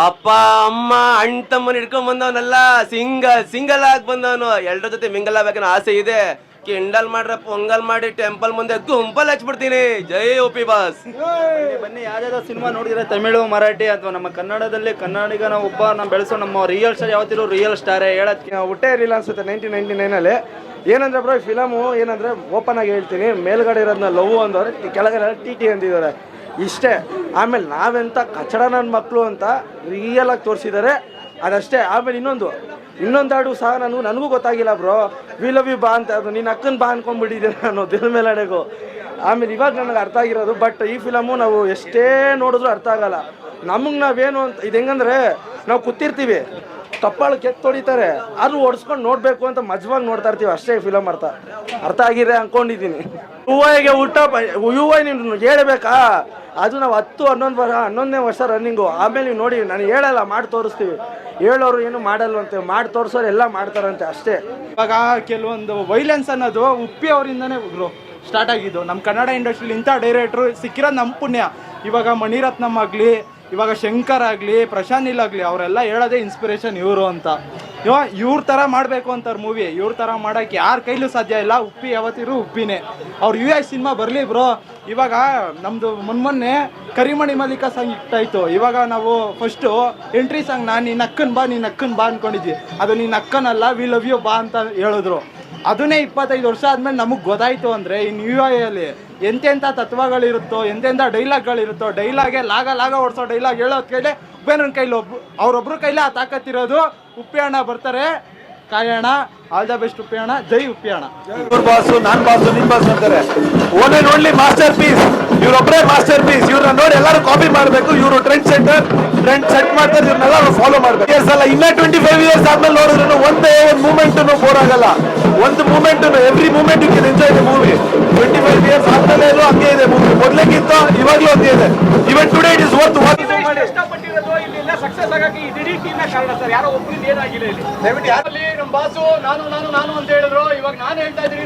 ಅಪ್ಪ ಅಮ್ಮ ಅಣ್ಣ ತಮ್ಮನ ಹಿಡ್ಕೊಂಡ್ ಬಂದವನಲ್ಲ, ಸಿಂಗಲ್ ಆಗಿ ಬಂದವನು. ಎಲ್ಲರ ಜೊತೆ ಮಿಂಗಲ್ ಆಗ್ಬೇಕನ್ನೋ ಆಸೆ ಇದೆ. ಕಿಂಡಲ್ ಮಾಡ್ರೆ ಪೊಂಗಲ್ ಮಾಡಿ ಟೆಂಪಲ್ ಮುಂದೆ ಗುಂಪಲ್ ಹಚ್ಬಿಡ್ತೀನಿ. ಜೈ ಒಪಿ ಬಾಸ್. ಬನ್ನಿ, ಯಾವ್ದಾದ್ರು ಸಿನಿಮಾ ನೋಡಿದ್ರೆ ತಮಿಳು, ಮರಾಠಿ ಅಥವಾ ನಮ್ಮ ಕನ್ನಡದಲ್ಲಿ ಕನ್ನಡಿಗನ ಒಬ್ಬ ನಾವು ಬೆಳೆಸೋ ನಮ್ಮ ರಿಯಲ್ ಸ್ಟಾರ್ ಯಾವತ್ತಿರೋ ರಿಯಲ್ ಸ್ಟಾರೇ ಹೇಳೋದಕ್ಕೆ ಹುಟ್ಟೇ ಇರಲಿಲ್ಲ ಅನ್ಸುತ್ತೆ 1999 ಏನಂದ್ರೆ ಬ್ರೋ, ಈ ಫಿಲಮು ಏನಂದ್ರೆ ಓಪನ್ ಆಗಿ ಹೇಳ್ತೀನಿ, ಮೇಲ್ಗಡೆ ಇರೋದನ್ನ ಲವ್ ಅಂದವ್ರೆ, ಕೆಳಗಡೆ ಟಿ ಅಂದಿದ್ದಾರೆ ಇಷ್ಟೇ. ಆಮೇಲೆ ನಾವೆಂತ ಕಚಡ ನನ್ನ ಮಕ್ಕಳು ಅಂತ ರಿಯಲ್ ಆಗಿ ತೋರಿಸಿದ್ದಾರೆ, ಅದಷ್ಟೇ. ಆಮೇಲೆ ಇನ್ನೊಂದಾಡು ಸಹ ನನಗೂ ಗೊತ್ತಾಗಿಲ್ಲ ಬ್ರೋ, ವಿ ಲವ್ ಯು ಬಾ ಅಂತ. ಅದು ನಿನ್ನ ಅಕ್ಕನ ಬಾ ಅನ್ಕೊಂಡ್ಬಿಟ್ಟಿದ್ದೆ ನಾನು ದಿನ ಮೇಲಡೆಗೂ. ಆಮೇಲೆ ಇವಾಗ ನನಗೆ ಅರ್ಥ ಆಗಿರೋದು. ಬಟ್ ಈ ಫಿಲಮು ನಾವು ಎಷ್ಟೇ ನೋಡಿದ್ರು ಅರ್ಥ ಆಗಲ್ಲ ನಮಗೆ. ನಾವೇನು ಅಂತ ಇದು ಹೆಂಗಂದ್ರೆ, ನಾವು ಕೂತಿರ್ತೀವಿ, ಕಪ್ಪಾಳು ಕೆತ್ತು ತೊಡಿತಾರೆ, ಅದು ಓಡಿಸ್ಕೊಂಡು ನೋಡಬೇಕು ಅಂತ ಮಜವಾಗಿ ನೋಡ್ತಾ ಇರ್ತೀವಿ ಅಷ್ಟೇ. ಫಿಲಮ್ ಅರ್ಥ ಆಗಿದ್ರೆ ಅಂದ್ಕೊಂಡಿದ್ದೀನಿ. ಯುವಗೆ ಯುವ ನೀವು ಹೇಳಬೇಕಾ, ಅದು ನಾವು 11ನೇ ವರ್ಷ ರನ್ನಿಂಗು. ಆಮೇಲೆ ನೀವು ನೋಡಿ, ನಾನು ಹೇಳಲ್ಲ, ಮಾಡಿ ತೋರಿಸ್ತೀವಿ. ಹೇಳೋರು ಏನು ಮಾಡಲ್ವಂತೆ, ಮಾಡಿ ತೋರಿಸೋರು ಎಲ್ಲ ಮಾಡ್ತಾರಂತೆ ಅಷ್ಟೇ. ಇವಾಗ ಕೆಲವೊಂದು ವೈಲೆನ್ಸ್ ಅನ್ನೋದು ಉಪ್ಪಿ ಅವರಿಂದನೇ ಸ್ಟಾರ್ಟ್ ಆಗಿದ್ದು. ನಮ್ಮ ಕನ್ನಡ ಇಂಡಸ್ಟ್ರಿಲಿ ಇಂಥ ಡೈರೆಕ್ಟ್ರು ಸಿಕ್ಕಿರೋದು ನಮ್ಮ ಪುಣ್ಯ. ಇವಾಗ ಮಣಿರತ್ನಮ್ ಆಗಲಿ, ಇವಾಗ ಶಂಕರ್ ಆಗಲಿ, ಪ್ರಶಾಂತ್ ನೀಲ್ ಆಗಲಿ, ಅವರೆಲ್ಲ ಹೇಳೋದೇ ಇನ್ಸ್ಪಿರೇಷನ್ ಇವರು ಅಂತ. ಇವ್ರ ಥರ ಮಾಡಬೇಕು ಅಂತಾರೆ ಮೂವಿ. ಇವ್ರ ಥರ ಮಾಡೋಕ್ಕೆ ಯಾರ ಕೈಲೂ ಸಾಧ್ಯ ಇಲ್ಲ. ಉಪ್ಪಿ ಯಾವತ್ತಿರು ಉಪ್ಪಿನೇ. ಅವ್ರು US ಸಿನಿಮಾ ಬರಲಿ ಬ್ರೋ. ಇವಾಗ ನಮ್ಮದು ಮೊನ್ನೆ ಕರಿಮಣಿ ಮಲ್ಲಿಕ ಸಾಂಗ್ ಇಟ್ಟಾಯಿತು. ಇವಾಗ ನಾವು ಫಸ್ಟು ಎಂಟ್ರಿ ಸಾಂಗ್ ನಾನು ನಿನ್ನ ಅಕ್ಕನ್ ಬಾ ಅಂದ್ಕೊಂಡಿದ್ವಿ. ಅದು ನಿನ್ನ ಅಕ್ಕನಲ್ಲ, ವಿ ಲವ್ ಯು ಬಾ ಅಂತ ಹೇಳಿದ್ರು. ಅದನ್ನೇ 25 ವರ್ಷ ಆದಮೇಲೆ ನಮಗೆ ಗೊತ್ತಾಯಿತು ಅಂದರೆ ಇನ್ನು UI ಎಂತೆಂಥ ತತ್ವಗಳಿರುತ್ತೋ, ಎಂತೆಂಥ ಡೈಲಾಗ್ಗಳಿರುತ್ತೋ, ಡೈಲಾಗೆ ಲಾಗ ಓಡಿಸೋ ಡೈಲಾಗ್ ಹೇಳೋದ್ ಕೈಲೇ ಉಪ್ಪೇನನ್ ಕೈಲಿ ಅವ್ರೊಬ್ರ ಕೈಲೇ ಆ ತಾಕತ್ತಿರೋದು. ಉಪ್ಪಿ ಅಣ್ಣ ಬರ್ತಾರೆ, ಕಾಯೋಣ. ಆಲ್ ದ ಬೆಸ್ಟ್ ಉಪ್ಪಿ ಅಣ್ಣ. ಜೈ ಉಪ್ಪಿ ಅಣ್ಣ. ಇವ್ರ ಬಾಸು, ನಾನ್ ಬಾಸು, ನಿನ್ ಬಾಸು ಅಂತಾರೆ. One and only masterpiece. ಇವ್ರೊಬ್ಬರೇ ಮಾಸ್ಟರ್ ಪೀಸ್. ಇವ್ರನ್ನ ನೋಡಿ ಎಲ್ಲರೂ ಕಾಪಿ ಮಾಡಬೇಕು. ಇವರು ಟ್ರೆಂಡ್ ಸೆಟ್ ಮಾಡ್ತಾರೆ. ಇವ್ರನ್ನೆಲ್ಲ ಫಾಲೋ ಮಾಡ್ಬೇಕು. ಅಲ್ಲ, ಇನ್ನ 25 ಇಯರ್ಸ್ ಆದ್ಮೇಲೆ ನೋಡಿದ್ರು ಒಂದು ಮೂಮೆಂಟ್ ಬೋರ್ ಆಗಲ್ಲ. ಒಂದು moment, every moment you can enjoy the movie. 25 years ಆದ್ಮೇಲೆ ಹಂಗೆ ಇದೆ ಮೂವಿ. ಮೊದಲೇಗಿಂತ ಇವಾಗಲೂ ಹಂಗೆ ಇದೆ. Even today it is worth watching. ಇಷ್ಟಪಟ್ಟಿರೋದು ಇಲ್ಲಿಂದ ಸಕ್ಸಸ್ ಆಗಿ ಇಡೀ ಟೀಮ್ ಕಾರಣ ಸರ್. ಯಾರೋ ಒಬ್ಬರಿಂದ ಏನಾಗಿಲ್ಲ ಇಲ್ಲಿ. ನಮ್ಮ ಬಾಸು ನಾನು ಅಂತ ಹೇಳಿದ್ರು. ಇವಾಗ ನಾನು ಹೇಳ್ತಾ ಇದ್ದೀನಿ.